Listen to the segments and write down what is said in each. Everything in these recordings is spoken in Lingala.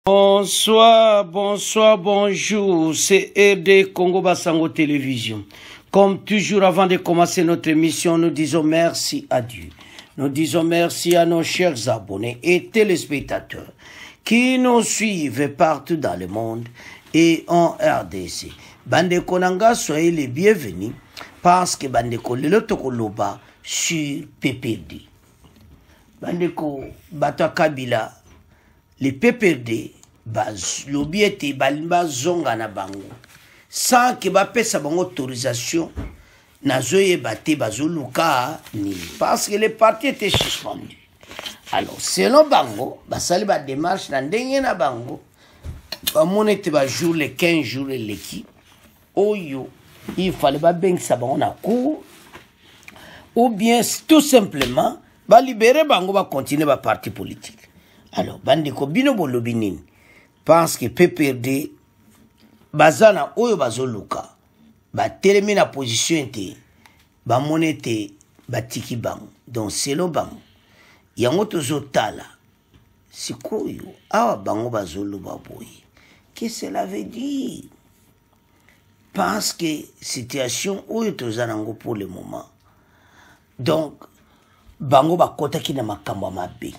Bonsoir, bonsoir, bonjour, c'est RD Congo Basango Télévision. Comme toujours, avant de commencer notre émission, nous disons merci à Dieu. Nous disons merci à nos chers abonnés et téléspectateurs qui nous suivent partout dans le monde et en RDC. Bandeko Nanga, soyez les bienvenus parce que Bandeko Lelotoko Loba sur PPD. Bandeko Bata Kabila, les PPD, l'obiete balimba zonga na bango sans que ba pesa bango autorisation na zoye bate bazoluka ni parce que les partis étaient suspendus. Alors selon bango basali ba démarche na ndenge na bango ba monete ba jour les 15 jours l'équipe oyo il fallait ba bengisa bango na cour ou bien tout simplement ba libérer bango ba continuer ba parti politique. Alors bandeko bino bolobi nini parce que PPRD bazana oyo bazoluka ba telemi na position te ba monete batiki bango donc selon bango yango tozotala sikoyo awa bango bazoluba boye que cela veut dire parce que situation oyo tozanango pour le moment donc bango bakotaki na makambo mabe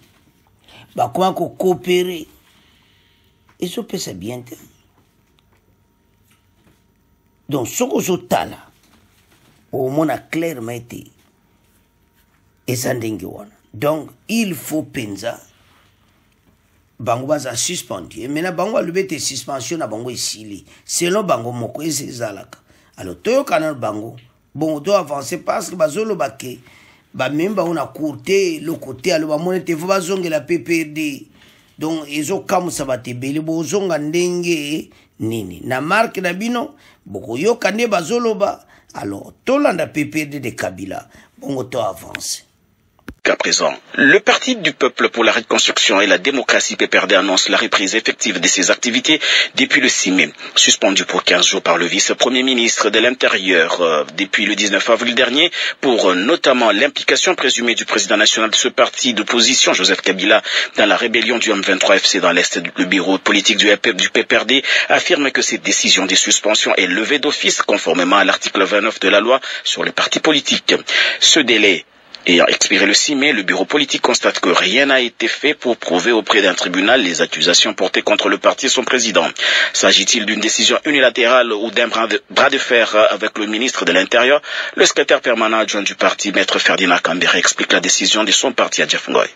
bakoma ko coopérer et ça peut bien. Donc, ce que je tala, au moins clairement été, et ça donc, il faut penser, bango baza suspendu. Et maintenant, bango a levé tes suspensions à bango ici, selon bango moko et c'est zalaka. Alors, toi, canal bango, bon, on doit avancer parce que bazolo bake, ba même ba on a courté le côté, alors ba monete faut bazonge la PPD. Donc ezo kamu sabate beli bozonga ndenge nini na marque na bino boko yo kande bazoloba alors tolanda PPD de Kabila bongo to avance. À présent, le Parti du peuple pour la reconstruction et la démocratie PPRD annonce la reprise effective de ses activités depuis le 6 mai, suspendu pour 15 jours par le vice-premier ministre de l'Intérieur depuis le 19 avril dernier pour notamment l'implication présumée du président national de ce parti d'opposition, Joseph Kabila, dans la rébellion du M23 FC dans l'Est. Le bureau politique du PPRD affirme que cette décision de suspension est levée d'office conformément à l'article 29 de la loi sur les partis politiques. Ce délai ayant expiré le 6 mai, le bureau politique constate que rien n'a été fait pour prouver auprès d'un tribunal les accusations portées contre le parti et son président. S'agit-il d'une décision unilatérale ou d'un bras de fer avec le ministre de l'Intérieur? Le secrétaire permanent adjoint du parti, Maître Ferdinand Kambere, explique la décision de son parti à Jeff Ngoy.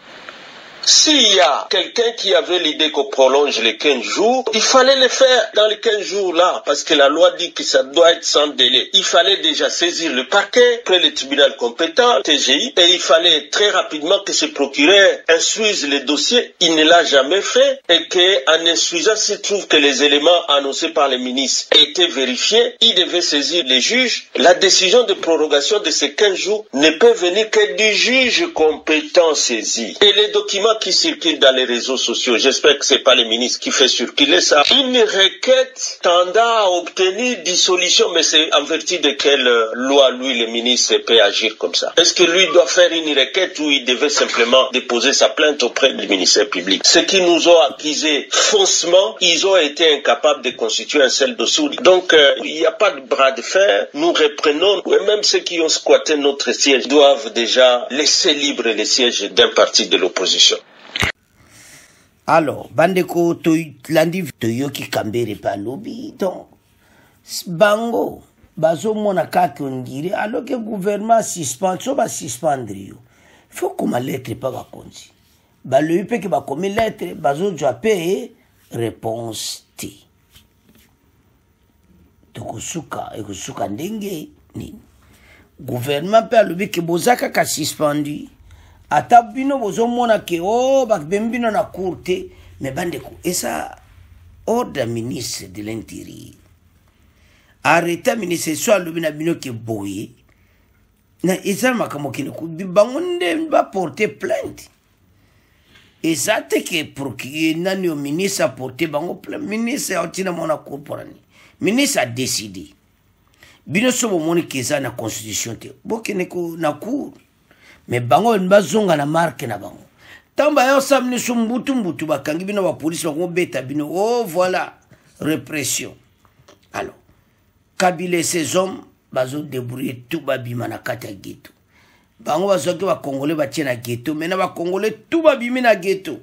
S'il y a quelqu'un qui avait l'idée qu'on prolonge les 15 jours, il fallait le faire dans les 15 jours-là, parce que la loi dit que ça doit être sans délai. Il fallait déjà saisir le parquet, après le tribunal compétent, TGI, et il fallait très rapidement que ce procureur instruise les dossiers. Il ne l'a jamais fait, et qu'en instruisant, s'il trouve que les éléments annoncés par les ministres étaient vérifiés, il devait saisir les juges. La décision de prorogation de ces 15 jours ne peut venir que du juge compétent saisi. Et les documents qui circulent dans les réseaux sociaux, j'espère que c'est pas le ministre qui fait circuler ça, une requête tendant à obtenir dissolution, mais c'est en vertu de quelle loi lui le ministre peut agir comme ça? Est-ce que lui doit faire une requête ou il devait simplement déposer sa plainte auprès du ministère public? Ceux qui nous ont accusés faussement, ils ont été incapables de constituer un seul dossier. Donc il n'y a pas de bras de fer, nous reprenons, et même ceux qui ont squatté notre siège doivent déjà laisser libre les sièges d'un parti de l'opposition. Alors, bandeko landi toyoki Kambere pa lobi donc bango bazo mona kaki ondire alors que gouvernement suspend so ba suspendre yo faut comme lettre pa ba konzi ba le pe que ba comme lettre bazo jape réponse T tokosuka ekosuka ndenge ni gouvernement pa lobi que bozaka ka suspendu ata bino bozo mona ke o bakbembino na courte mais bandeko et ça ordre ministre de l'Intérieur arrêta ministre soit le bina bino ke boye na eza makamo kine ku bangonde ba porter plainte et ça te que pour que nani au ministre a porté bango plainte ministre a tina mona cour porani ministre a décidé bino so bomoni ke za na constitution te bokene ko na cour mais bango bazonga na marque na bango Tamba yo samne sumbutu mbutu bakangi bino ba police ba beta bino. Oh voilà, répression. Alors, Kabila et ses hommes bazo débrouiller tout babima na kata ghetto. Bango bazoki ba Congolais ba tiena ghetto, mais na ba Congolais tout babimi na ghetto.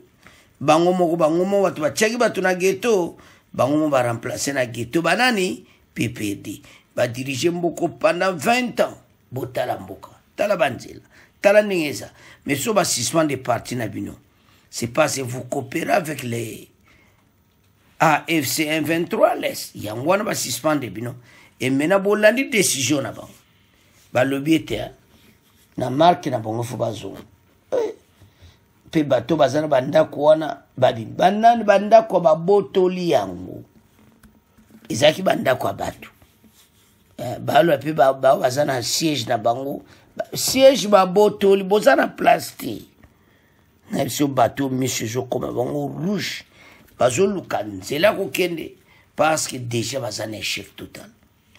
Bango mo watu ba tiaki batu na ghetto, bango mo ba remplacer na ghetto banani PPD. Ba diriger mboko pendant 20 ans. Botala mboka, tala banzela, tala ningeza. Mais so ba suspendre des partis na bino. C'est parce que vous coopérez avec les AFC M23 l'Est. Yangwana ba suspendre bino. Et maintenant bolandi décision na bango. Ba lobby était na marque na bango fo bazo. Pe bato bazana bandako wana babi. Banani bandako ba botoli yango. Izaki bandako bato. Balo ape bazana siège na bango. Siège ba botoli bozana plastique. Na biso bato monsieur comme bango rouge. Bazo lukan zela ko kende parce que déjà bazana échec total.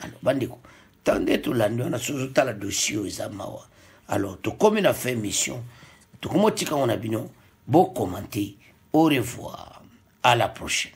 Alors bandeko tande to landi on a sozo tala dossier ezamawa. Alors to comme na fait mission to komotika on a bino bo commenter. Au revoir, à la prochaine.